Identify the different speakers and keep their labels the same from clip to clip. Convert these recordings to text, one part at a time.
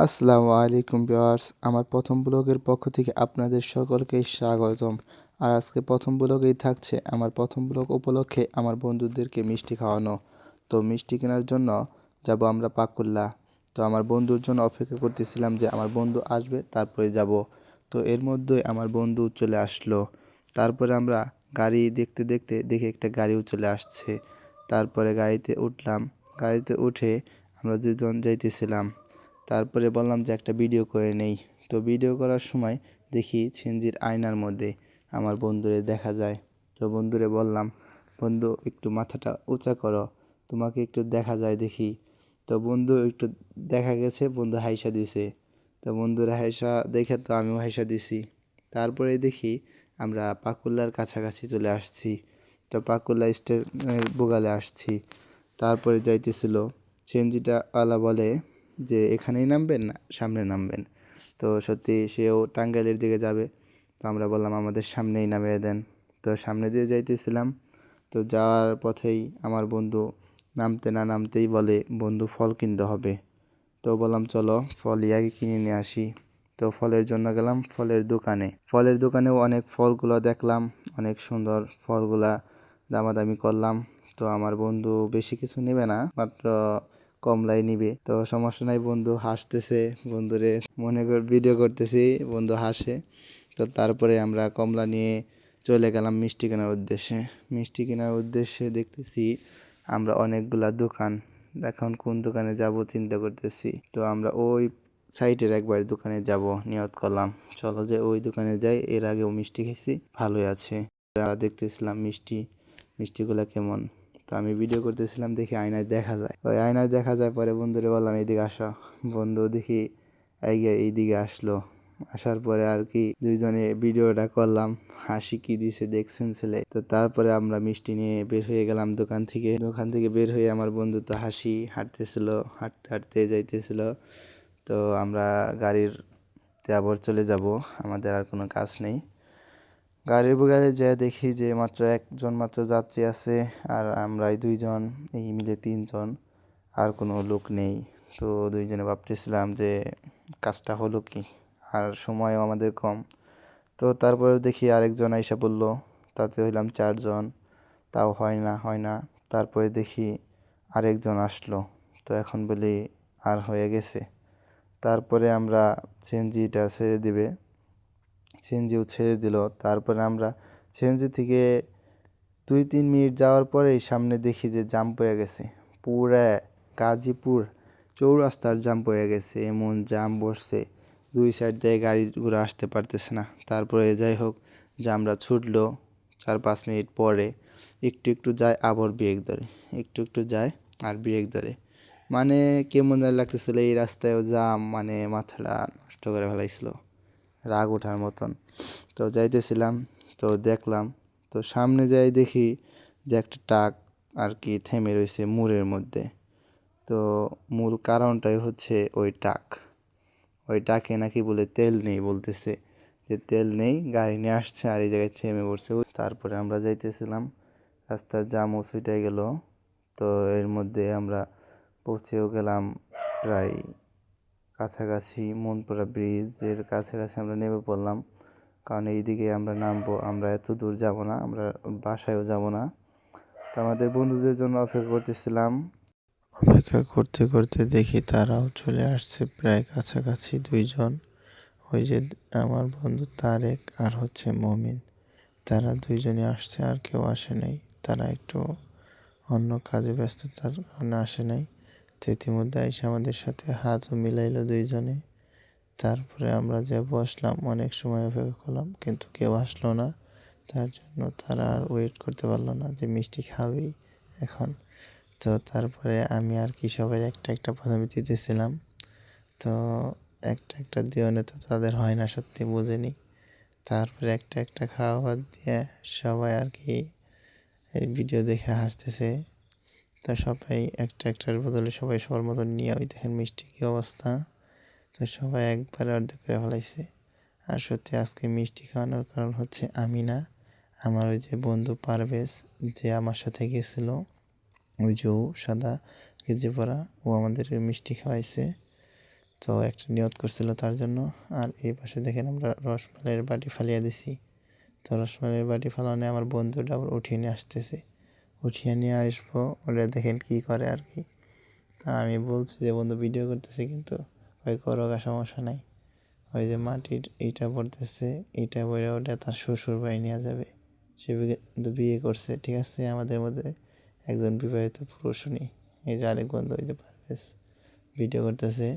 Speaker 1: আসসালামু আলাইকুম ভিউয়ার্স, আমার প্রথম ব্লগের পক্ষ থেকে আপনাদের সকলকে স্বাগতম। আর আজকে প্রথম ব্লগেই থাকছে আমার প্রথম ব্লগ উপলক্ষে আমার বন্ধুদেরকে মিষ্টি খাওয়ানো। তো মিষ্টি কেনার জন্য যাব আমরা পাকুল্লা। তো আমার বন্ধুর জন্য অপেক্ষা করতেছিলাম যে আমার বন্ধু আসবে তারপরে যাব। তো এর মধ্যেই আমার বন্ধু চলে আসলো। তারপরে আমরা গাড়ি দেখতে দেখতে দেখি একটা গাড়িও চলে আসছে। তারপরে গাড়িতে উঠলাম। গাড়িতে উঠে আমরা দুজন যাইতেছিলাম। তারপরে বললাম যে একটা ভিডিও করে নেই। তো ভিডিও করার সময় দেখি সিএনজির আয়নার মধ্যে আমার বন্ধুরে দেখা যায়। তো বন্ধুরে বললাম, বন্ধু একটু মাথাটা উঁচা করো, তোমাকে একটু দেখা যায় দেখি। তো বন্ধু একটু দেখা গেছে, বন্ধু হাইসা দিছে। তো বন্ধুরা হাইসা দেখে তো আমিও হাইসা দিছি। তারপরে দেখি আমরা পাকুল্লার কাছাকাছি চলে আসছি। তো পাকুল্লা স্টেশনের বুগালে আসছি। তারপরে যাইতেছিল সিএনজিটা আলা বলে যে এখানেই নামবেন না সামনে নামবেন। তো সত্যি সেও টাঙ্গাইলের দিকে যাবে। তো আমরা বললাম আমাদের সামনেই নামিয়ে দেন। তো সামনে দিয়ে যাইতেছিলাম। তো যাওয়ার পথেই আমার বন্ধু নামতে না নামতেই বলে, বন্ধু ফল কিনতে হবে। তো বললাম চলো ফলই আগে কিনে নিয়ে আসি। তো ফলের জন্য গেলাম ফলের দোকানে। ফলের দোকানেও অনেক ফলগুলো দেখলাম, অনেক সুন্দর ফলগুলা দামাদামি করলাম। তো আমার বন্ধু বেশি কিছু নেবে না, মাত্র কমলাই নিবে। তো সমস্যা নাই, বন্ধু হাসতেছে, বন্ধুরে মনে করে ভিডিও করতেছি, বন্ধু হাসে। তো তারপরে আমরা কমলা নিয়ে চলে গেলাম মিষ্টি কেনার উদ্দেশ্যে। মিষ্টি কেনার উদ্দেশ্যে দেখতেছি আমরা অনেকগুলা দোকান, এখন কোন দোকানে যাব চিন্তা করতেছি। তো আমরা ওই সাইডের একবার দোকানে যাব নিয়ত করলাম, চলো যে ওই দোকানে যাই, এর আগেও মিষ্টি খেয়েছি, ভালোই আছে। দেখতেছিলাম মিষ্টিগুলা কেমন। তো আমি ভিডিও করতেছিলাম, দেখি আয়নায় দেখা যায়, ওই আয়নায় দেখা যায়। পরে বন্ধুরে বললাম এইদিকে আসো। বন্ধু দেখি এইদিকে আসলো। আসার পরে আর কি দুইজনে ভিডিওটা করলাম, হাসি কি দিছে দেখছেন ছেলে। তো তারপরে আমরা মিষ্টি নিয়ে বের হয়ে গেলাম দোকান থেকে। বের হয়ে আমার বন্ধু তো হাসি হাঁটতেছিল, হাঁটতে হাঁটতে যাইতেছিল। তো আমরা গাড়িতে আবার চলে যাব, আমাদের আর কোনো কাজ নেই। গাড়ির বুগালে যেয়ে দেখি যে একজন মাত্র যাত্রী আছে, আর আমরাই দুইজন, এই মিলে তিনজন, আর কোনো লোক নেই। তো দুইজনে ভাবতেছিলাম যে কাজটা হলো কি, আর সময়ও আমাদের কম। তো তারপরে দেখি আরেকজন আইসা বলল, তাতে হইলাম চারজন, তাও হয় না। তারপরে দেখি আরেকজন আসলো। তো এখন বলি আর হয়ে গেছে। তারপরে আমরা সিএনজিটা ছেড়ে দিবে, সিএনজিও ছেড়ে দিল। তারপরে আমরা সিএনজি থেকে 2-3 মিনিট যাওয়ার পরেই সামনে দেখি যে জাম পড়ে গেছে, পুরা গাজীপুর চৌরাস্তার জাম পড়ে গেছে। এমন জাম বসছে, দুই সাইড দিয়ে গাড়িগুলো আসতে পারতেছে না। তারপরে যাই হোক, জামটা ছুটলো 4-5 মিনিট পরে। একটু একটু যায় আবার ব্রেক ধরে, একটু একটু যায় আর ব্রেক ধরে। মানে কেমন যেন লাগতেছিল, এই রাস্তায়ও জাম, মানে মাথাটা নষ্ট করে ফেলাইছিল, রাগ ওঠার মতন। তো যাইতেছিলাম, তো দেখলাম, তো সামনে যাই দেখি যে একটা ট্রাক আর কি থেমে রয়েছে মোড়ের মধ্যে। তো মূল কারণটাই হচ্ছে ওই ট্রাকে নাকি বলে তেল নেই, বলতেছে যে তেল নেই, গাড়ি নিয়ে আসছে আর এই জায়গায় থেমে পড়ছে। তারপরে আমরা যাইতেছিলাম, রাস্তার জামও ছুটে গেল। তো এর মধ্যে আমরা পৌঁছেও গেলাম প্রায় কাছাকাছি, মনপুরা ব্রিজের কাছাকাছি আমরা নেমে পড়লাম। কারণ এইদিকে আমরা নামবো, আমরা এত দূর যাব না, আমরা বাসায়ও যাব না। তো আমাদের বন্ধুদের জন্য অপেক্ষা করতেছিলাম। অপেক্ষা করতে করতে দেখি তারাও চলে আসছে প্রায় কাছাকাছি দুইজন। ওই যে আমার বন্ধু তারেক আর হচ্ছে মমিন, তারা দুইজনই আসছে, আর কেউ আসে নাই। তারা একটু অন্য কাজে ব্যস্ততার কারণে আসে নাই। তো ইতিমধ্যে এসে আমাদের সাথে হাতও মিলাইলো দুইজনে। তারপরে আমরা যে বসলাম, অনেক সময় অপেক্ষা করলাম কিন্তু কেউ আসলো না। তার জন্য তারা আর ওয়েট করতে পারলো না যে মিষ্টি খাবেই এখন। তো তারপরে আমি আর কি সবাই একটা একটা প্রথমে দিতেছিলাম। তো একটা একটা দেওয়ানে তো তাদের হয় না, সত্যি বুঝিনি। তারপরে একটা একটা খাওয়া দিয়ে সবাই আর কি এই ভিডিও দেখে হাসতেছে। তো সবাই একটা একটার বদলে সবাই সবার মতন নিয়ে, ওই দেখেন মিষ্টি কী অবস্থা। তো সবাই একবারে অর্ধেক করে ফেলাইছে। আর সত্যি আজকে মিষ্টি খাওয়ানোর কারণ হচ্ছে আমি না, আমার ওই যে বন্ধু পারভেজ, যে আমার সাথে গেছিলো, ওই যে সাদা গেঞ্জি পরা, ও আমাদের মিষ্টি খাওয়াইছে। তো একটা নিয়ত করছিল তার জন্য। আর এই পাশে দেখেন আমরা রসমালাইয়ের বাটি ফালিয়ে দিছি। তো রসমালাইয়ের বাটি ফালানো আমার বন্ধুটা আবার উঠিয়ে নিয়ে আসতেছে, উঠিয়ে নিয়ে আসবো, ওরা দেখেন কী করে আর কি। তা আমি বলছি যে বন্ধু ভিডিও করতেছি, কিন্তু ওই করোগা, সমস্যা নাই। ওই যে মাটির এইটা পড়তেছে, এইটা পড়ে ওটা তার শ্বশুর বাড়ি নিয়ে যাবে। সে কিন্তু বিয়ে করছে, ঠিক আছে। আমাদের মধ্যে একজন বিবাহিত পুরুষ উনি। এই যে আরেক বন্ধু, ওই যে পারভেজ ভিডিও করতেছে।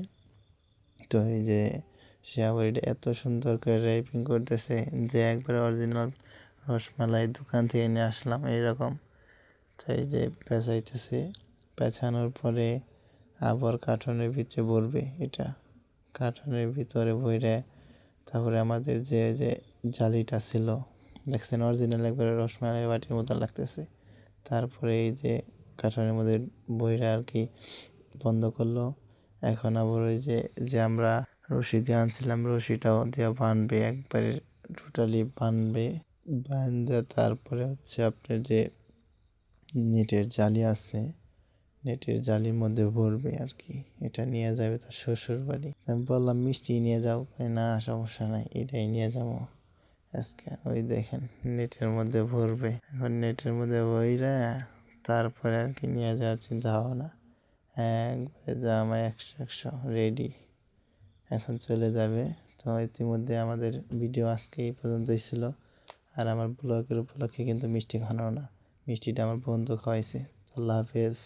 Speaker 1: তো এই যে সে আবার এটা এত সুন্দর করে র্যাপিং করতেছে যে একবারে অরিজিনাল রসমালাই দোকান থেকে নিয়ে আসলাম এইরকম। তাই যে পেঁচাইতেছে, পেঁচানোর পরে আবার কার্টনের ভিতরে ভরবে। এটা কার্টনের ভিতরে ভরে তারপরে আমাদের যে জালিটা ছিল, দেখছেন অরিজিনাল একবারে রসমালাই বাটির মতো লাগতেছে। তারপরে এই যে কার্টনের মধ্যে বইরা আর কি বন্ধ করলো। এখন আবার ওই যে আমরা রশি দিয়ে আনছিলাম, রশিটাও দিয়ে বাঁধবে, একবারে টোটালি বাঁধবে। বাঁধে তারপরে হচ্ছে আপনার যে নেটের জালি আছে, নেটের জালির মধ্যে ভরবে আর কি। এটা নিয়ে যাবে তার শ্বশুর বাড়ি। আমি বললাম মিষ্টি নিয়ে যাও, না সমস্যা নাই, এটাই নিয়ে যাবো আজকে। ওই দেখেন নেটের মধ্যে ভরবে, এখন নেটের মধ্যে ভইরা তারপরে আর কি নিয়ে যাওয়ার চিন্তা ভাবনা। একবারে জামা 100 রেডি, এখন চলে যাবে। তো ইতিমধ্যে আমাদের ভিডিও আজকে এই পর্যন্তই ছিল। আর আমার ব্লগের উপলক্ষে কিন্তু মিষ্টি খাওয়ানো না, মিষ্টিটা আমার বন্ধু খাওয়াইছে। আল্লাহ হাফেজ।